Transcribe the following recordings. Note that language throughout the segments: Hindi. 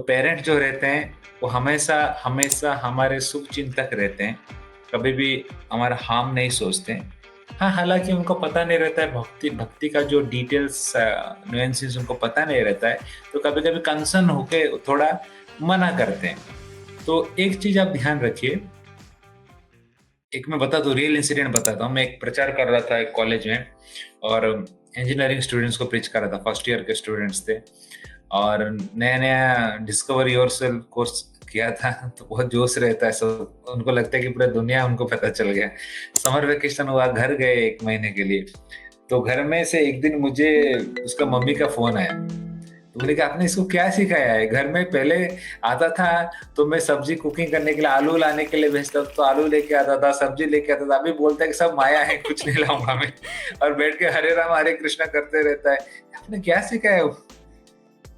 पेरेंट्स जो रहते हैं वो हमेशा हमेशा हमारे शुभ चिंतक रहते हैं, कभी भी हमारा हार्म नहीं सोचते हैं। हाँ, हालांकि उनको पता नहीं रहता है भक्ति भक्ति का जो डिटेल्स नुएंसेस उनको पता नहीं रहता है, तो कभी कभी कंसर्न होके थोड़ा मना करते हैं। तो एक चीज आप ध्यान रखिए, एक मैं बता दूं, रियल इंसिडेंट बताता हूँ। मैं एक प्रचार कर रहा था एक कॉलेज में, और इंजीनियरिंग स्टूडेंट्स को प्रीच कर रहा था, फर्स्ट ईयर के स्टूडेंट्स थे, और नया नया डिस्कवर योरसेल्फ कोर्स किया था। तो बहुत जोश रहता है, सब उनको लगता है कि पूरा दुनिया उनको पता चल गया। समर वेकेशन हुआ, घर गए 1 महीने के लिए। तो घर में से एक दिन मुझे उसका मम्मी का फोन आया। तो मैंने कहा आपने इसको क्या सिखाया है? घर में पहले आता था तो मैं सब्जी कुकिंग करने के लिए आलू लाने के लिए भेजता था, तो आलू लेके आता था, सब्जी लेके आता था। अभी बोलता है कि सब माया है, कुछ नहीं लाऊंगा मैं, और बैठ के हरे राम हरे कृष्णा करते रहता है। आपने क्या सिखाया?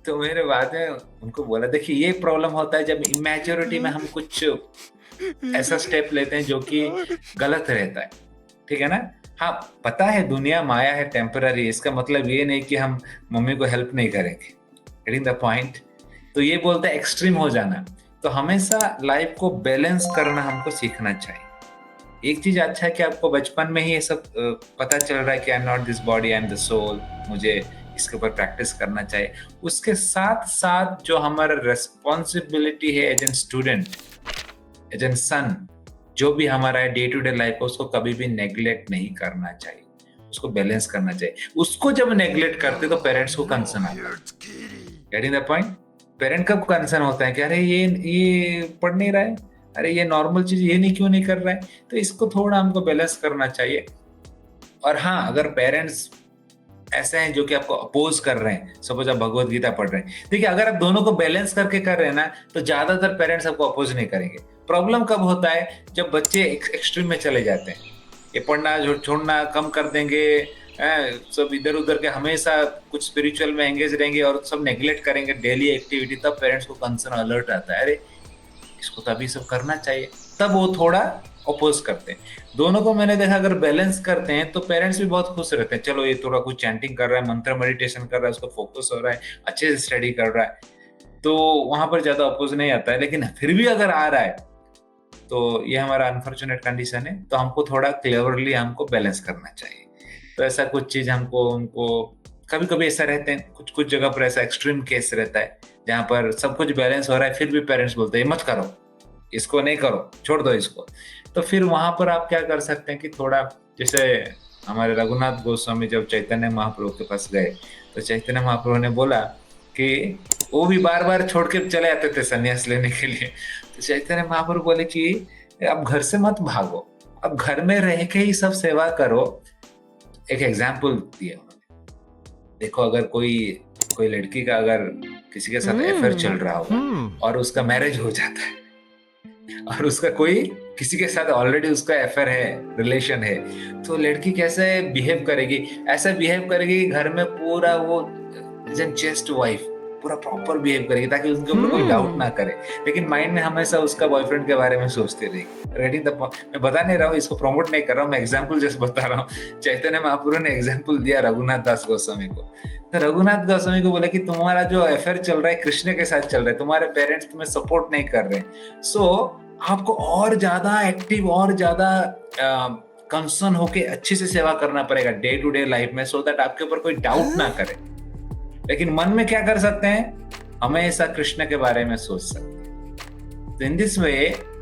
तो मेरे बाद में उनको बोला, देखिए ये प्रॉब्लम होता है जब इमेच्योरिटी में हम कुछ ऐसा स्टेप लेते हैं जो कि गलत रहता है, ठीक है ना? हाँ, पता है दुनिया माया है, टेम्पररी, इसका मतलब ये नहीं कि हम मम्मी को हेल्प नहीं करेंगे। Getting the point? तो ये बोलते हैं एक्सट्रीम हो जाना। तो हमेशा लाइफ को बैलेंस करना हमको सीखना चाहिए। एक चीज अच्छा है कि आपको बचपन में ही ये सब पता चल रहा है कि I am not this body, I am the soul, मुझे इसके ऊपर प्रैक्टिस करना चाहिए। उसके साथ साथ जो हमारा रेस्पॉन्सिबिलिटी है as an student, as an son, जो भी हमारा है डे टू डे लाइफ है, उसको कभी भी नेग्लेक्ट नहीं करना चाहिए, उसको बैलेंस करना चाहिए। उसको जब नेग्लेक्ट करते तो पेरेंट्स को कंसर्न आता है। Getting the point? पेरेंट कब कंसर्न होता है कि अरे ये पढ़ नहीं रहा है, अरे ये नॉर्मल चीज ये नहीं क्यों नहीं कर रहा है? तो इसको थोड़ा हमको बैलेंस करना चाहिए। और हाँ, अगर पेरेंट्स ऐसे हैं जो कि आपको अपोज कर रहे हैं, सपोज आप भगवत गीता पढ़ रहे हैं, देखिए अगर आप दोनों को बैलेंस करके कर रहे हैं ना, तो ज्यादातर पेरेंट्स आपको अपोज नहीं करेंगे। प्रॉब्लम कब होता है? जब बच्चे एक्सट्रीम में चले जाते हैं, ये पढ़ना छोड़ना कम कर देंगे, सब इधर उधर के हमेशा कुछ स्पिरिचुअल में एंगेज रहेंगे और सब नेग्लेक्ट करेंगे डेली एक्टिविटी, तब पेरेंट्स को कंसर्न अलर्ट आता है, अरे इसको तो अभी सब करना चाहिए, तब वो थोड़ा अपोज करते हैं। दोनों को मैंने देखा, अगर बैलेंस करते हैं तो पेरेंट्स भी बहुत खुश रहते हैं, चलो ये थोड़ा कुछ चैंटिंग कर रहा है, मंत्र मेडिटेशन कर रहा है, उसको फोकस हो रहा है, अच्छे से स्टडी कर रहा है, तो वहां पर ज्यादा अपोज नहीं आता है। लेकिन फिर भी अगर आ रहा है तो ये हमारा अनफॉर्चुनेट कंडीशन है, तो हमको थोड़ा क्लेवरली हमको बैलेंस करना चाहिए। तो ऐसा कुछ चीज हमको उनको, कभी कभी ऐसा रहते हैं, कुछ कुछ जगह पर ऐसा एक्सट्रीम केस रहता है जहाँ पर सब कुछ बैलेंस हो रहा है, फिर भी पेरेंट्स बोलते हैं मत करो, इसको नहीं करो, छोड़ दो इसको। तो फिर वहां पर आप क्या कर सकते हैं कि थोड़ा, जैसे हमारे रघुनाथ गोस्वामी जब चैतन्य महाप्रभु के पास गए, तो चैतन्य महाप्रभु ने बोला कि वो भी बार बार छोड़ के चले आते थे संन्यास लेने के लिए। तो चैतन्य महाप्रभु बोले कि अब घर से मत भागो, अब घर में रह के ही सब सेवा करो। एक एग्जाम्पल दिया उन्होंने, देखो अगर कोई कोई लड़की का अगर किसी के साथ अफेयर चल रहा होगा और उसका मैरिज हो जाता है, और उसका कोई किसी के साथ ऑलरेडी उसका अफेयर है, रिलेशन है, तो लड़की कैसे बिहेव करेगी? ऐसा बिहेव करेगी कि घर में पूरा वो चेस्ट वाइफ पूरा प्रॉपर बिहेव करेगी, ताकि उनके ऊपर कोई डाउट ना करे, लेकिन माइंड में हमेशा उसका बॉयफ्रेंड के बारे में सोचते रहेगी। रेडिंग द, मैं बता नहीं रहा हूँ, इसको प्रमोट नहीं कर रहा हूँ, मैं एग्जाम्पल जस्ट बता रहा हूँ। चैतन्य महाप्रभु ने एग्जाम्पल दिया रघुनाथ दास गोस्वामी को। तो रघुनाथ गोस्वामी को बोला कि तुम्हारा जो अफेयर चल रहा है कृष्ण के साथ चल रहा है, तुम्हारे पेरेंट्स तुम्हें सपोर्ट नहीं कर रहे, सो आपको और ज्यादा एक्टिव और ज्यादा कंसर्न होके अच्छे से सेवा करना पड़ेगा डे टू डे लाइफ में, सो दैट आपके ऊपर कोई डाउट ना करे। लेकिन मन में क्या कर सकते हैं? हमेशा कृष्ण के बारे में सोच सकते हैं। तो इन दिस वे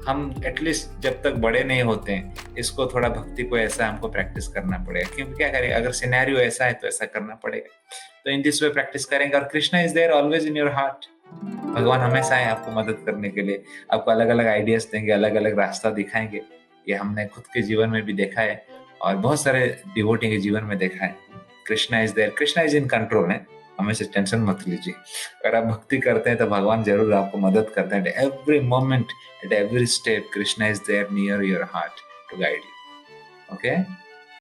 हम एटलीस्ट जब तक बड़े नहीं होते हैं, इसको थोड़ा भक्ति को ऐसा हमको प्रैक्टिस करना पड़ेगा, क्योंकि क्या करें, अगर सिनेरियो ऐसा है तो ऐसा करना पड़ेगा। तो इन दिस वे प्रैक्टिस करेंगे, और Krishna is there always in your heart. भगवान हमेशा है आपको मदद करने के लिए, आपको अलग अलग आइडियाज देंगे, अलग अलग रास्ता दिखाएंगे। ये हमने खुद के जीवन में भी देखा है और बहुत सारे डिवोटी के जीवन में देखा है। Krishna is there, Krishna is in control है, हमेशा टेंशन मत लीजिए। अगर आप भक्ति करते हैं तो भगवान जरूर आपको मदद करते हैं। Every moment, at every step Krishna is there near your heart to guide you. Okay.